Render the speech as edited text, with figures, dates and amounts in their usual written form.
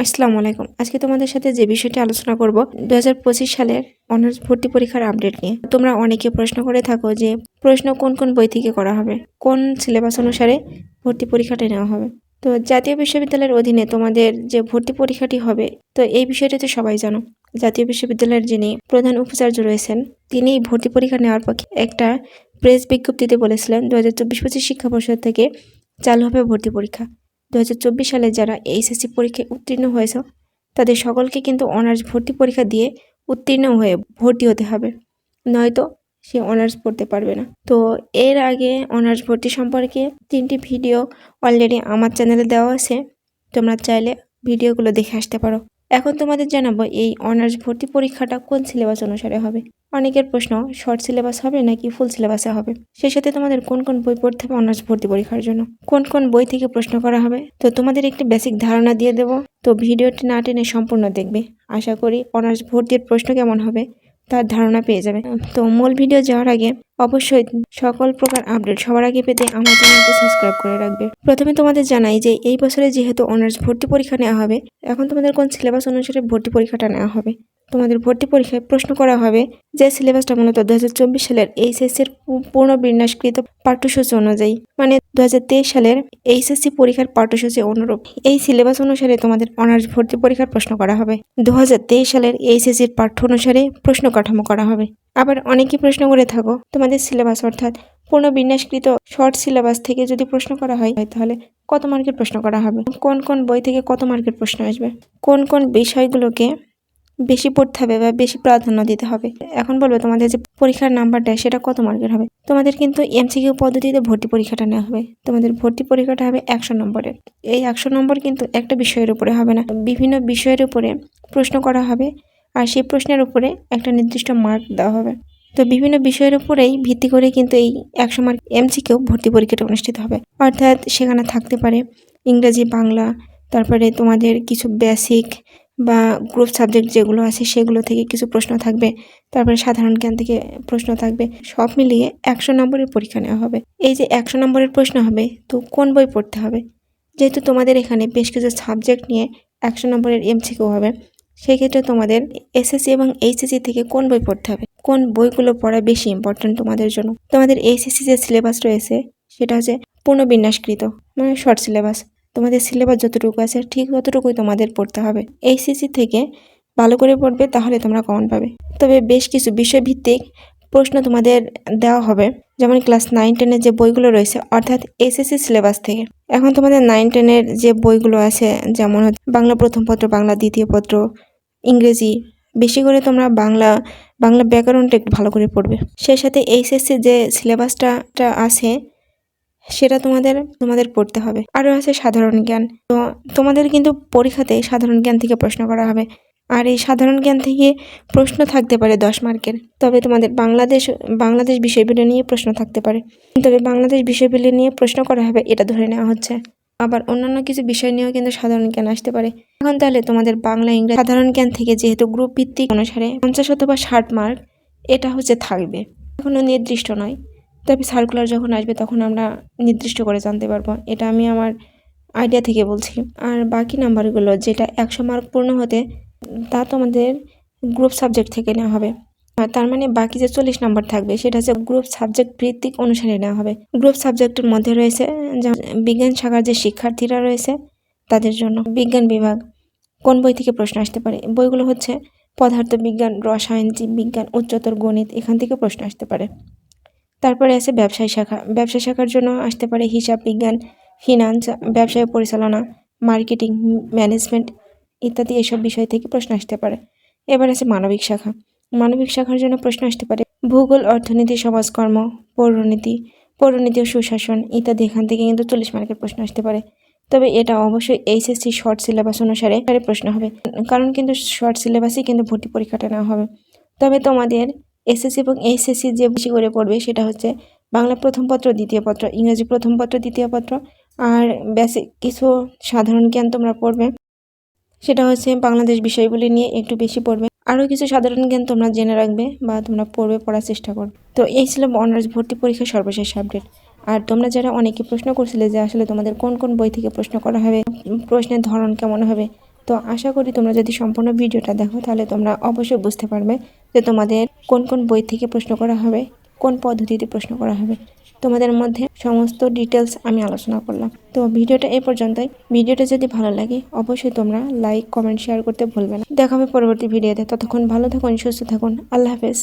আসসালামু আলাইকুম। আজকে তোমাদের সাথে যে বিষয়টি আলোচনা করব 2025 সালের অনার্স ভর্তি পরীক্ষার আপডেট নিয়ে। তোমরা অনেকে প্রশ্ন করে থাকো যে প্রশ্ন কোন কোন বই থেকে করা হবে, কোন সিলেবাস অনুসারে ভর্তি পরীক্ষাটা নেওয়া হবে। তো জাতীয় বিশ্ববিদ্যালয়ের অধীনে তোমাদের যে ভর্তি পরীক্ষাটি হবে, তো এই বিষয়টি তো সবাই জানো। জাতীয় বিশ্ববিদ্যালয়ের যিনি প্রধান উপাচার্য রয়েছেন, তিনি ভর্তি পরীক্ষা নেওয়ার পক্ষে একটা প্রেস বিজ্ঞপ্তিতে বলেছিলেন 2024-25 শিক্ষাবর্ষ থেকে চালু হবে ভর্তি পরীক্ষা। 2024 সালে যারা এইচএসসি পরীক্ষায় উত্তীর্ণ হয়েছে তাদের সকলকে কিন্তু অনার্স ভর্তি পরীক্ষা দিয়ে উত্তীর্ণ হয়ে ভর্তি হতে হবে, নয়তো সে অনার্স পড়তে পারবে না। তো এর আগে অনার্স ভর্তি সম্পর্কে 3টি ভিডিও অলরেডি আমার চ্যানেলে দেওয়া আছে, তোমরা চাইলে ভিডিওগুলো দেখে আসতে পারো। এখন তোমাদের জানাবো এই অনার্স ভর্তি পরীক্ষাটা কোন সিলেবাস অনুসারে হবে। অনেকের প্রশ্ন, শর্ট সিলেবাস হবে নাকি ফুল সিলেবাসে হবে, সেই সাথে তোমাদের কোন কোন বই পড়তে হবে অনার্স ভর্তি পরীক্ষার জন্য, কোন কোন বই থেকে প্রশ্ন করা হবে। তো তোমাদের একটি বেসিক ধারণা দিয়ে দেব, তো ভিডিওটি না টেনে সম্পূর্ণ দেখবে। আশা করি অনার্স ভর্তির প্রশ্ন কেমন হবে তার ধারণা পেয়ে যাবে। তো মূল ভিডিও যাওয়ার আগে অবশ্যই সকল প্রকার আপডেট সবার আগে পেতে আমার চ্যানেলটি সাবস্ক্রাইব করে রাখবে। প্রথমে তোমাদের জানাই যে এই বছরে যেহেতু অনার্স ভর্তি পরীক্ষা নেওয়া হবে, এখন তোমাদের কোন সিলেবাস অনুসারে ভর্তি পরীক্ষাটা নেওয়া হবে। তোমাদের ভর্তি পরীক্ষায় প্রশ্ন করা হবে যে সিলেবাসটা মূলত 2024 সালের এইচএসসির পুনর্বিন্যাসকৃত পাঠ্যসূচি অনুযায়ী, মানে 2023 সালের এইচএসসি পরীক্ষার পাঠ্যসূচি অনুরূপ এই সিলেবাস অনুসারে তোমাদের অনার্স ভর্তি পরীক্ষার প্রশ্ন করা হবে। 2023 সালের এইচএসসির পাঠ্য অনুসারে প্রশ্ন কাঠামো করা হবে। আবার অনেকেই প্রশ্ন করে থাকো তোমাদের সিলেবাস অর্থাৎ পুনর্বিন্যাসকৃত শর্ট সিলেবাস থেকে যদি প্রশ্ন করা হয় তাহলে কত মার্কের প্রশ্ন করা হবে, কোন কোন বই থেকে কত মার্কের প্রশ্ন আসবে, কোন কোন বিষয়গুলোকে বেশি পড়তে হবে বা বেশি প্রাধান্য দিতে হবে। এখন বলবো তোমাদের যে পরীক্ষার নাম্বারটা সেটা কত মার্কের হবে। তোমাদের কিন্তু এমসিকিউ পদ্ধতিতে ভর্তি পরীক্ষাটা নেওয়া হবে। তোমাদের ভর্তি পরীক্ষাটা হবে 100 নম্বরের। এই 100 নম্বর কিন্তু একটা বিষয়ের উপরে হবে না, বিভিন্ন বিষয়ের উপরে প্রশ্ন করা হবে, আর সেই প্রশ্নের উপরে একটা নির্দিষ্ট মার্ক দেওয়া হবে। তো বিভিন্ন বিষয়ের উপরেই ভিত্তি করে কিন্তু এই 100 মার্ক এমসিকিউ ভর্তি পরীক্ষাটা অনুষ্ঠিত হবে। অর্থাৎ সেখানে থাকতে পারে ইংরেজি, বাংলা, তারপরে তোমাদের কিছু বেসিক বা গ্রুপ সাবজেক্ট যেগুলো আছে সেগুলো থেকে কিছু প্রশ্ন থাকবে, তারপরে সাধারণ জ্ঞান থেকে প্রশ্ন থাকবে। সব মিলিয়ে 100 নম্বরের পরীক্ষা নেওয়া হবে। এই যে 100 নম্বরের প্রশ্ন হবে, তো কোন বই পড়তে হবে, যেহেতু তোমাদের এখানে বেশ কিছু সাবজেক্ট নিয়ে 100 নম্বরের এমসিকিউ হবে, সেই ক্ষেত্রে তোমাদের এসএসসি এবং এইচএসসি থেকে কোন বই পড়তে হবে, কোন বইগুলো পড়া বেশি ইম্পর্টেন্ট তোমাদের জন্য। তোমাদের এইচএসসি যে সিলেবাস রয়েছে সেটা হচ্ছে পুনর্বিন্যাসকৃত, মানে শর্ট সিলেবাস। তোমাদের সিলেবাস যতটুকু আছে ঠিক ততটুকুই তোমাদের পড়তে হবে। এইচএসসি থেকে ভালো করে পড়বে, তাহলে তোমরা কমন পাবে। তবে বেশ কিছু বিষয়ভিত্তিক প্রশ্ন তোমাদের দেওয়া হবে, যেমন ক্লাস 9-10-এর যে বইগুলো রয়েছে অর্থাৎ এসএসসি সিলেবাস থেকে। এখন তোমাদের 9-10-এর যে বইগুলো আছে, যেমন বাংলা প্রথম পত্র, বাংলা দ্বিতীয় পত্র, ইংরেজি, বেশি করে তোমরা বাংলা ব্যাকরণটা একটু ভালো করে পড়বে। সেই সাথে এইচএসসি যে সিলেবাসটা আছে সেটা তোমাদের পড়তে হবে। আরও আছে সাধারণ জ্ঞান। তো তোমাদের কিন্তু পরীক্ষাতে সাধারণ জ্ঞান থেকে প্রশ্ন করা হবে, আর এই সাধারণ জ্ঞান থেকে প্রশ্ন থাকতে পারে 10 মার্কের। তবে তোমাদের বাংলাদেশ বিষয়গুলো নিয়ে প্রশ্ন থাকতে পারে, তবে বাংলাদেশ বিষয়গুলো নিয়ে প্রশ্ন করা হবে এটা ধরে নেওয়া হচ্ছে। আবার অন্যান্য কিছু বিষয় নিয়েও কিন্তু সাধারণ জ্ঞান আসতে পারে। এখন তাহলে তোমাদের বাংলা, ইংরেজি, সাধারণ জ্ঞান থেকে যেহেতু গ্রুপ ভিত্তিক অনুসারে 50 অথবা 60 মার্ক এটা থাকবে, এখনো নির্দিষ্ট নয়। তবে সার্কুলার যখন আসবে তখন আমরা নির্দিষ্ট করে জানতে পারবো। এটা আমি আমার আইডিয়া থেকে বলছি। আর বাকি নাম্বারগুলো যেটা 100 মার্ক পূর্ণ হতে, তা তোমাদের গ্রুপ সাবজেক্ট থেকে নেওয়া হবে। আর তার মানে বাকি যে 40 নাম্বার থাকবে সেটা হচ্ছে গ্রুপ সাবজেক্ট ভিত্তিক অনুসারে নেওয়া হবে। গ্রুপ সাবজেক্টের মধ্যে রয়েছে যেমন বিজ্ঞান শাখার যে শিক্ষার্থীরা রয়েছে তাদের জন্য বিজ্ঞান বিভাগ কোন বই থেকে প্রশ্ন আসতে পারে, বইগুলো হচ্ছে পদার্থবিজ্ঞান, রসায়ন, জীববিজ্ঞান, উচ্চতর গণিত, এখান থেকে প্রশ্ন আসতে পারে। তারপরে আছে ব্যবসায় শাখার জন্য আসতে পারে হিসাব বিজ্ঞান, ফিনান্স, ব্যবসায় পরিচালনা, মার্কেটিং, ম্যানেজমেন্ট ইত্যাদি এসব বিষয় থেকে প্রশ্ন আসতে পারে। এবার আছে মানবিক শাখার জন্য প্রশ্ন আসতে পারে ভূগোল, অর্থনীতি, সমাজকর্ম, পৌরনীতি ও সুশাসন ইত্যাদি। এখান থেকে কিন্তু 40 মার্কের প্রশ্ন আসতে পারে। তবে এটা অবশ্যই এইচএসসি শর্ট সিলেবাস অনুসারে প্রশ্ন হবে, কারণ কিন্তু শর্ট সিলেবাসই কিন্তু ভর্তি পরীক্ষাটা নেওয়া হবে। তবে তোমাদের এসএসসি এবং এইচএসসি যে বেশি করে পড়বে সেটা হচ্ছে বাংলা প্রথম পত্র, দ্বিতীয় পত্র, ইংরেজি প্রথম পত্র, দ্বিতীয় পত্র, আর বেসিক কিছু সাধারণ জ্ঞান তোমরা পড়বে, সেটা হচ্ছে বাংলাদেশ বিষয়গুলি নিয়ে একটু বেশি পড়বে। আরও কিছু সাধারণ জ্ঞান তোমরা জেনে রাখবে বা তোমরা পড়ার চেষ্টা করবে। তো এই ছিল অনার্স ভর্তি পরীক্ষার সর্বশেষ আপডেট। আর তোমরা যারা অনেকে প্রশ্ন করছিলে যে আসলে তোমাদের কোন কোন বই থেকে প্রশ্ন করা হবে, প্রশ্নের ধরন কেমন হবে, তো আশা করি তোমরা যদি সম্পূর্ণ ভিডিওটা দেখো তাহলে তোমরা অবশ্যই বুঝতে পারবে যে তোমাদের কোন কোন বই থেকে প্রশ্ন করা হবে, কোন পদ্ধতিতে প্রশ্ন করা হবে। তোমাদের মধ্যে সমস্ত ডিটেলস আমি আলোচনা করলাম। তো ভিডিওটা এই পর্যন্তই। ভিডিওটা যদি ভালো লাগে অবশ্যই তোমরা লাইক, কমেন্ট, শেয়ার করতে ভুলবে না। দেখা হবে পরবর্তী ভিডিওতে। ততক্ষণ ভালো থাকুন, সুস্থ থাকুন। আল্লাহ হাফেজ।